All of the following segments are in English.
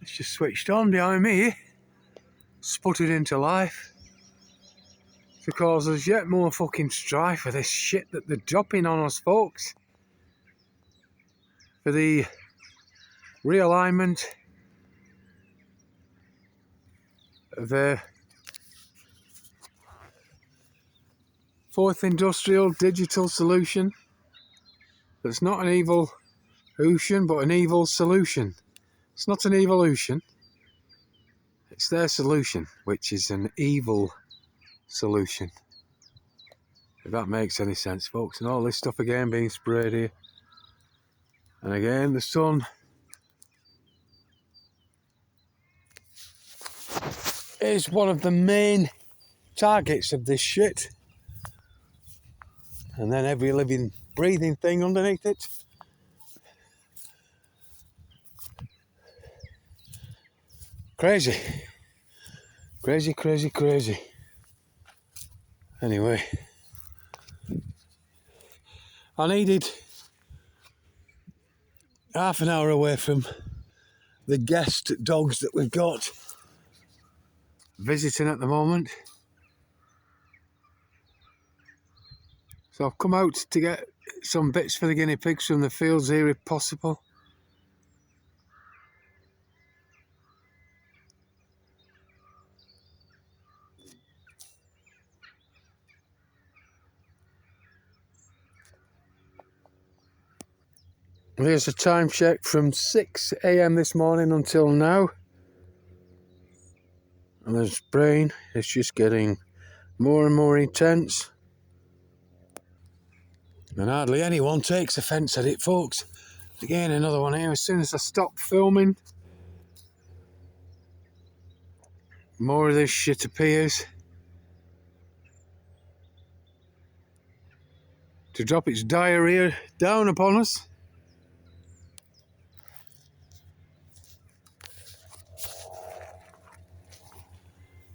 It's just switched on behind me, sputtered into life to cause us yet more fucking strife for this shit that they're dropping on us, folks. For the realignment of the fourth industrial digital solution. That's not an evolution, but an evil solution. It's not an evolution. It's their solution, which is an evil solution. If that makes any sense, folks. And all this stuff again being sprayed here. And again, the sun is one of the main targets of this shit. And then every living, breathing thing underneath it. Crazy. Crazy, crazy, crazy. Anyway. I needed half an hour away from the guest dogs that we've got visiting at the moment. So I've come out to get some bits for the guinea pigs from the fields here if possible. Here's a time check from 6 AM this morning until now. And the spraying is just getting more and more intense. And hardly anyone takes offence at it, folks. Again, another one here. As soon as I stop filming, more of this shit appears to drop its diarrhea down upon us.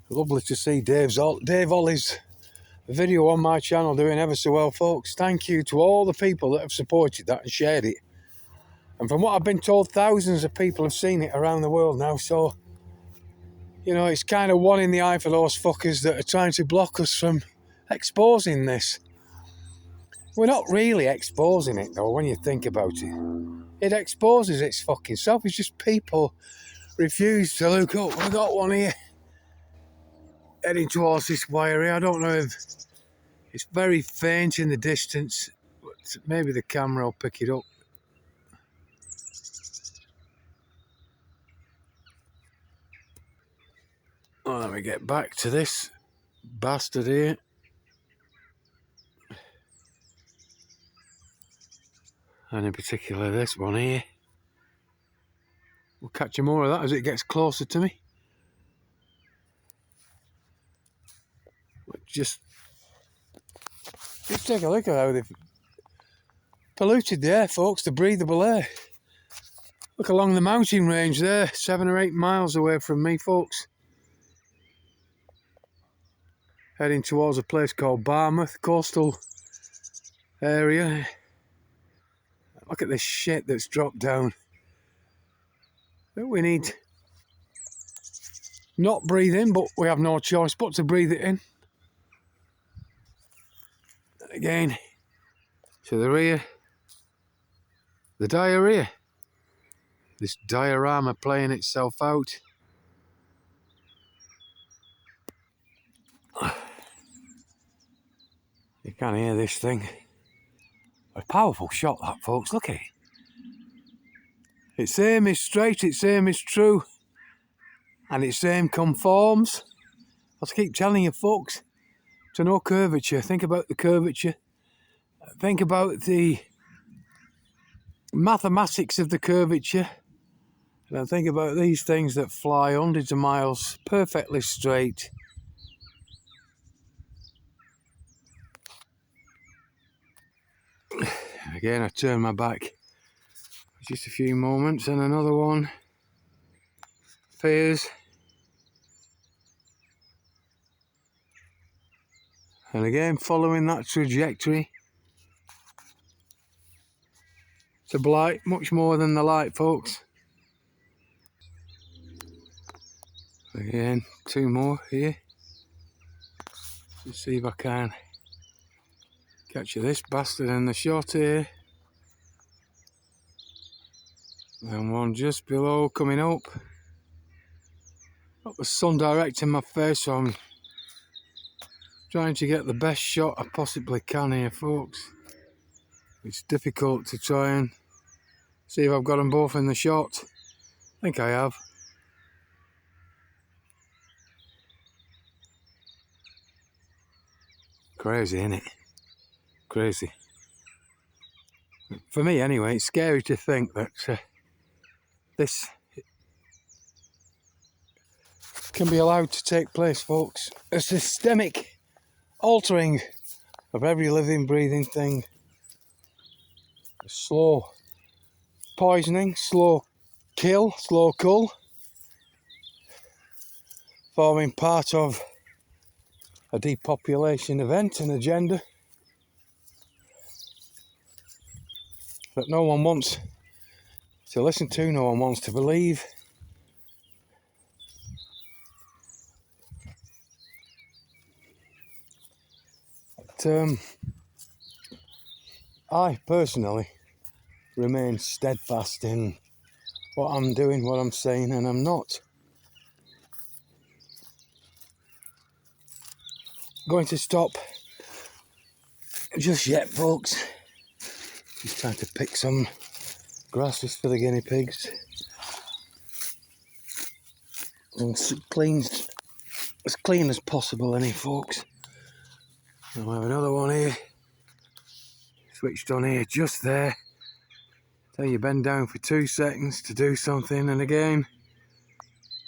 Lovely to see Dave Ollie's video on my channel doing ever so well, folks. Thank you to all the people that have supported that and shared it. And from what I've been told, thousands of people have seen it around the world now. So, you know, it's kind of one in the eye for those fuckers that are trying to block us from exposing this. We're not really exposing it, though, when you think about it. It exposes its fucking self. It's just people refuse to look up. We've got one here heading towards this wire here. I don't know if it's very faint in the distance, but maybe the camera will pick it up. Oh, let me get back to this bastard here. And in particular this one here. We'll catch more of that as it gets closer to me. But just take a look at how they've polluted the air, folks, the breathable air. Look along the mountain range there, 7 or 8 miles away from me, folks. Heading towards a place called Barmouth, coastal area. Look at this shit that's dropped down. That we need not breathe in, but we have no choice but to breathe it in. Again, to the rear, the diarrhea. This diorama playing itself out. You can hear this thing. A powerful shot, that, folks. Look at it. Its aim is straight, its aim is true, and its aim conforms. I'll keep telling you, folks, to no curvature. Think about the curvature. Think about the mathematics of the curvature. And then think about these things that fly hundreds of miles perfectly straight. Again, I turn my back. Just a few moments and another one appears. And again, following that trajectory. It's a blight, much more than the light, folks. Again, 2 more here. Let's see if I can capture this bastard in the shot here. And one just below coming up. Got the sun direct in my face, so I'm trying to get the best shot I possibly can here, folks. It's difficult to try and see if I've got them both in the shot. I think I have. Crazy, isn't it? Crazy. For me anyway, it's scary to think that this can be allowed to take place, folks. A systemic altering of every living, breathing thing. A slow poisoning, slow kill, slow cull, forming part of a depopulation event and agenda that no one wants to listen to, no one wants to believe. But, I personally remain steadfast in what I'm doing, what I'm saying, and I'm not going to stop just yet, folks. Just trying to pick some grasses for the guinea pigs. And as clean as possible, any folks. I'll have another one here. Switched on here, just there. So you bend down for 2 seconds to do something, and again,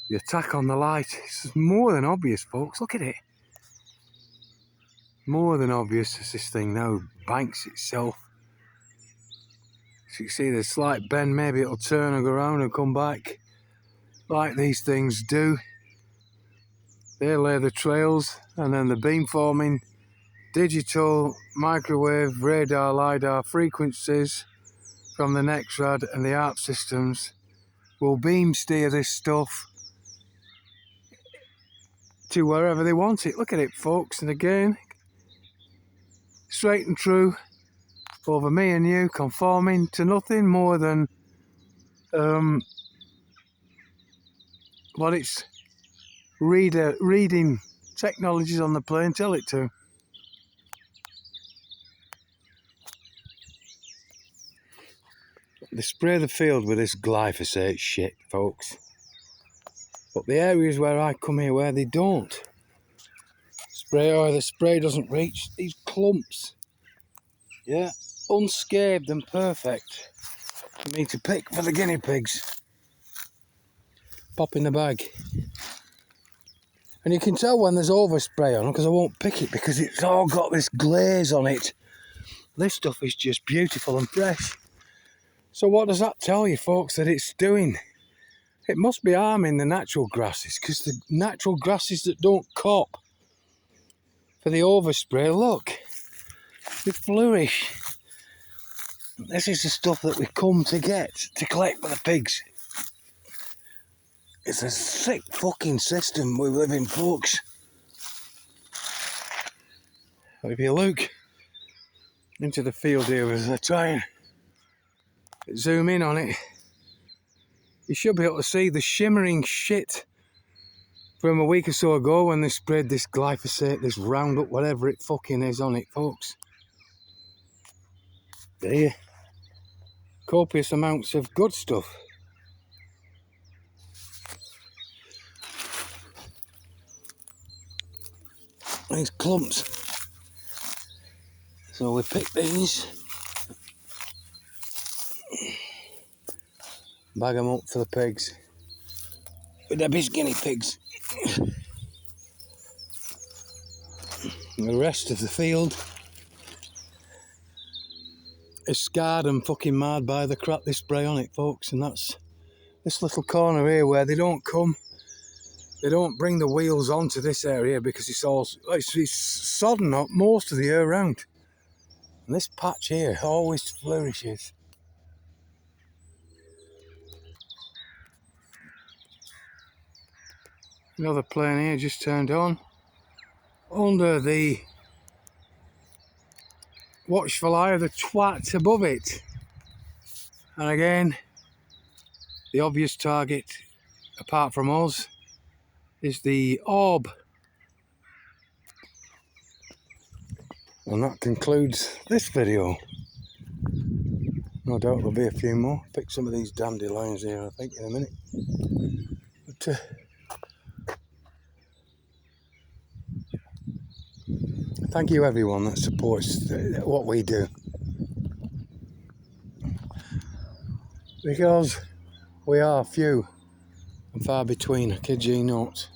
the attack on the light is more than obvious, folks. Look at it. More than obvious as this thing now banks itself. So you see the slight bend, maybe it'll turn and go around and come back like these things do. They lay the trails, and then the beamforming digital microwave radar lidar frequencies from the NextRad and the ARP systems will beam steer this stuff to wherever they want it. Look at it, folks, and again, straight and true over me and you, conforming to nothing more than what its reading technologies on the plane tell it to. They spray the field with this glyphosate shit, folks. But the areas where I come here where they don't spray, or the spray doesn't reach these clumps, yeah, unscathed and perfect for me to pick for the guinea pigs. Pop in the bag. And you can tell when there's overspray on them, because I won't pick it because it's all got this glaze on it. This stuff is just beautiful and fresh. So what does that tell you, folks, that it's doing? It must be harming the natural grasses, because the natural grasses that don't cop for the overspray, look, they flourish. This is the stuff that we come to get, to collect for the pigs. It's a sick fucking system we live in, folks. If you look into the field here as I try and zoom in on it, you should be able to see the shimmering shit from a week or so ago when they sprayed this glyphosate, this Roundup, whatever it fucking is on it, folks. There, copious amounts of good stuff. These clumps. So we pick these, bag them up for the pigs. With the big guinea pigs. And the rest of the field is scarred and fucking marred by the crap they spray on it, folks. And that's this little corner here where they don't bring the wheels onto this area because it's sodden up most of the year round. And this patch here always flourishes. Another plane here just turned on. Under the watchful eye of the twat above it. And again, the obvious target, apart from us, is the orb. And that concludes this video. No doubt there'll be a few more. Pick some of these dandelions here, I think, in a minute. But thank you everyone that supports what we do. Because we are few and far between, I kid you not.